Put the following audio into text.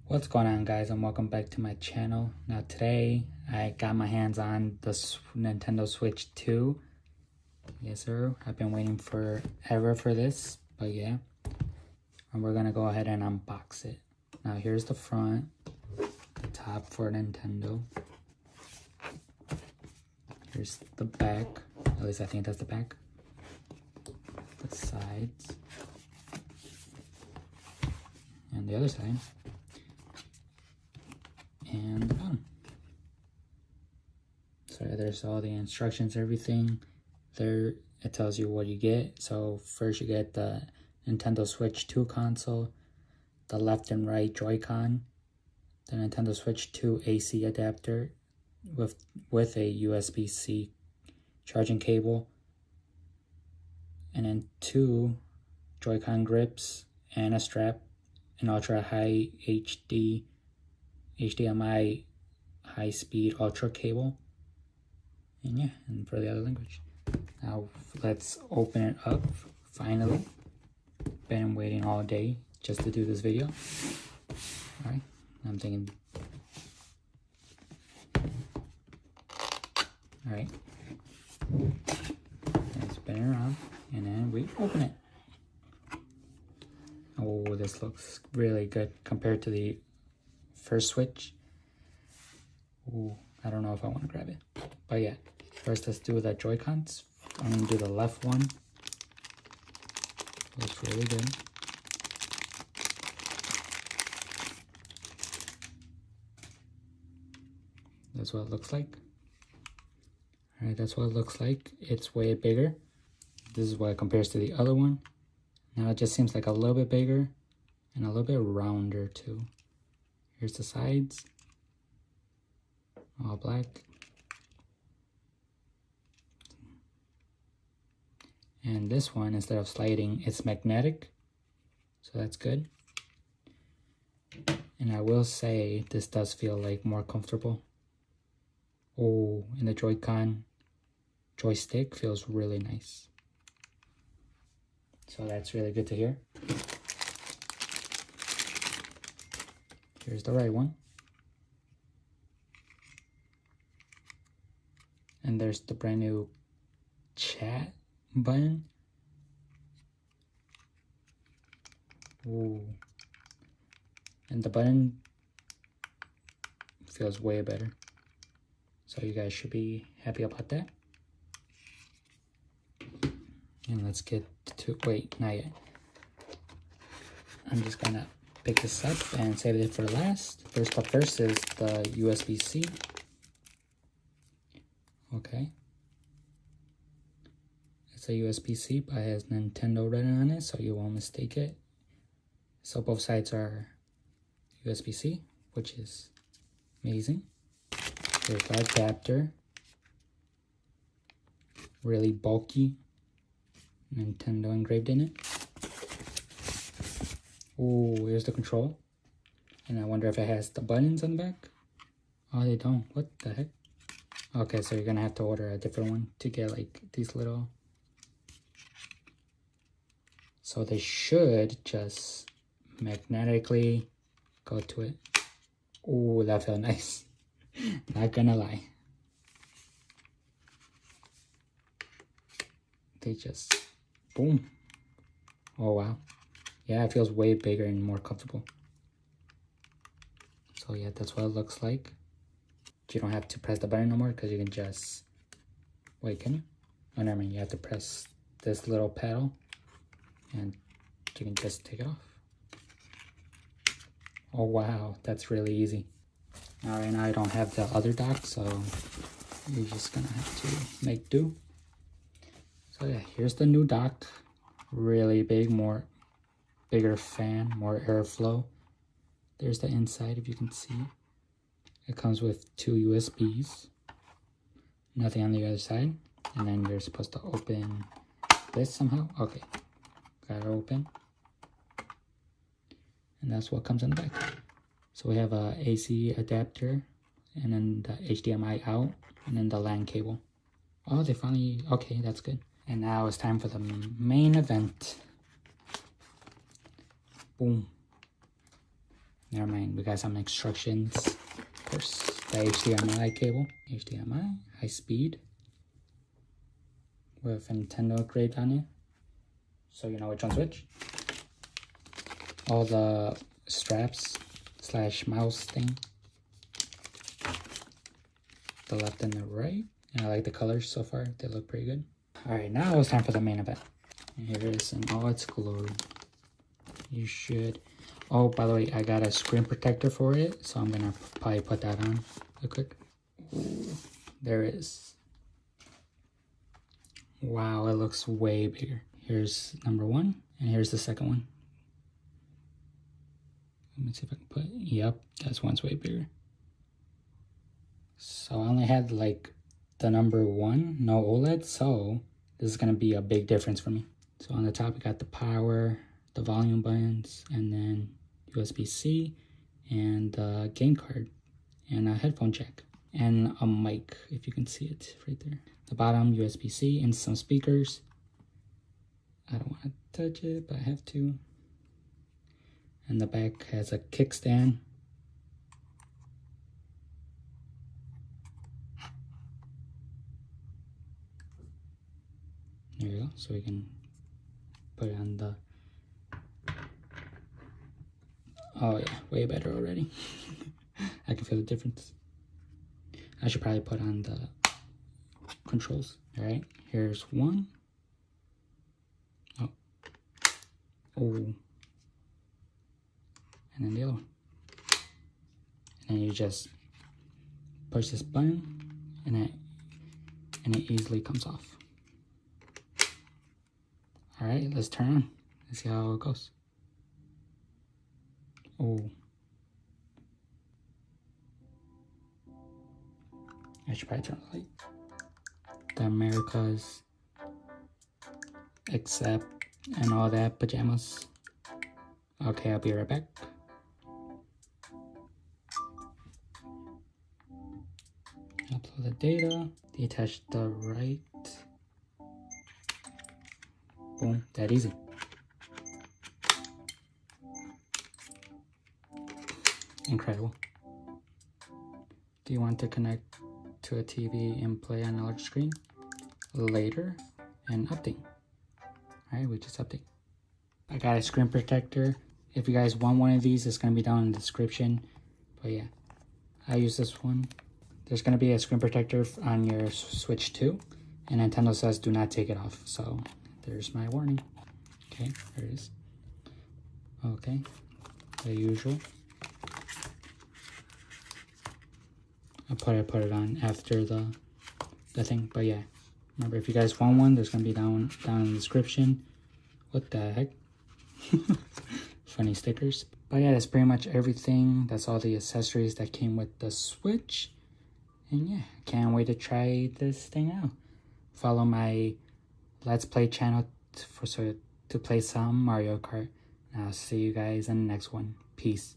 What's going on, guys, and welcome back to my channel. Now today I got my hands on the Nintendo Switch 2. Yes sir, I've been waiting forever for this, but yeah, and we're gonna go ahead and unbox it. Now here's the front, the top for Nintendo. Here's the back, at least I think that's the back. The sides and the other side. And the bottom. So there's all the instructions, everything. There it tells you what you get. So first you get the Nintendo Switch 2 console, the left and right Joy-Con, the Nintendo Switch 2 AC adapter with a USB-C charging cable, and then 2 Joy-Con grips and a strap, an ultra high HDMI high-speed ultra cable, and yeah, and for the other language. Now let's open it up. Finally, been waiting all day just to do this video. All right, I'm thinking. All right, let's spin it around, and then we open it. Oh, this looks really good compared to the first Switch. Ooh, I don't know if I want to grab it, but yeah, first let's do the Joy-Cons. I'm gonna do the left one. Looks really good. That's what it looks like. All right, that's what it looks like. It's way bigger. This is what it compares to the other one. Now it just seems like a little bit bigger and a little bit rounder too. Here's the sides, all black. And this one, instead of sliding, it's magnetic, so that's good. And I will say, this does feel like more comfortable. Oh, and the Joy-Con joystick feels really nice. So that's really good to hear. Here's the right one. And there's the brand new chat button. Ooh. And the button feels way better. So you guys should be happy about that. And let's get to, wait, not yet. I'm just gonna pick this up and save it for last. First up first is the USB-C. Okay. It's a USB-C, but it has Nintendo written on it, so you won't mistake it. So both sides are USB-C, which is amazing. There's the adapter. Really bulky. Nintendo engraved in it. Oh, here's the control. And I wonder if it has the buttons on the back. Oh, they don't. What the heck? Okay, so you're gonna have to order a different one to get like these little. So they should just magnetically go to it. Oh, that felt nice. Not gonna lie. They just, boom. Oh wow. Yeah, it feels way bigger and more comfortable. So yeah, that's what it looks like. You don't have to press the button no more because you can just, wait, can you? Oh, never mind, you have to press this little pedal and you can just take it off. Oh wow, that's really easy. All right, now I don't have the other dock, so you're just gonna have to make do. So yeah, here's the new dock. Really big, bigger fan, more airflow. There's the inside, if you can see. It comes with 2 USBs. Nothing on the other side. And then you're supposed to open this somehow. Okay, got it open. And that's what comes in the back. So we have a AC adapter, and then the HDMI out, and then the LAN cable. Oh, they finally, okay, that's good. And now it's time for the main event. Boom. Never mind, we got some instructions. Of course, the HDMI cable. HDMI, high speed. With Nintendo engraved on it. So you know which one's which. All the straps / mouse thing. The left and the right. And I like the colors so far. They look pretty good. Alright, now it's time for the main event. And here it is in all its glory. You should... Oh, by the way, I got a screen protector for it. So I'm going to probably put that on real quick. Ooh, there it is. Wow, it looks way bigger. Here's number 1. And here's the second one. Let me see if I can put... Yep, that one's way bigger. So I only had like the number 1, no OLED. So this is going to be a big difference for me. So on the top, we got the power, the volume buttons, and then USB-C, and the game card, and a headphone jack, and a mic, if you can see it right there. The bottom, USB-C, and some speakers. I don't want to touch it, but I have to. And the back has a kickstand. There you go, so we can put it on the... Oh yeah, way better already. I can feel the difference. I should probably put on the controls. All right, here's one. Oh. And then the other one. And then you just push this button and it easily comes off. All right, let's turn on. Let's see how it goes. Oh. I should probably turn the light. The Americas, except, and all that pajamas. Okay, I'll be right back. Upload the data, detach the right. Boom, that easy. Incredible. Do you want to connect to a TV and play on a large screen? Later, and update. Alright, we just update. I got a screen protector. If you guys want one of these, it's going to be down in the description. But yeah, I use this one. There's going to be a screen protector on your Switch too. And Nintendo says do not take it off. So there's my warning. Okay, there it is. Okay, the usual. I'll put it on after the thing. But yeah, remember, if you guys want one, there's gonna be down in the description. What the heck? Funny stickers. But yeah, that's pretty much everything. That's all the accessories that came with the Switch. And yeah, can't wait to try this thing out. Follow my Let's Play channel to play some Mario Kart. And I'll see you guys in the next one. Peace.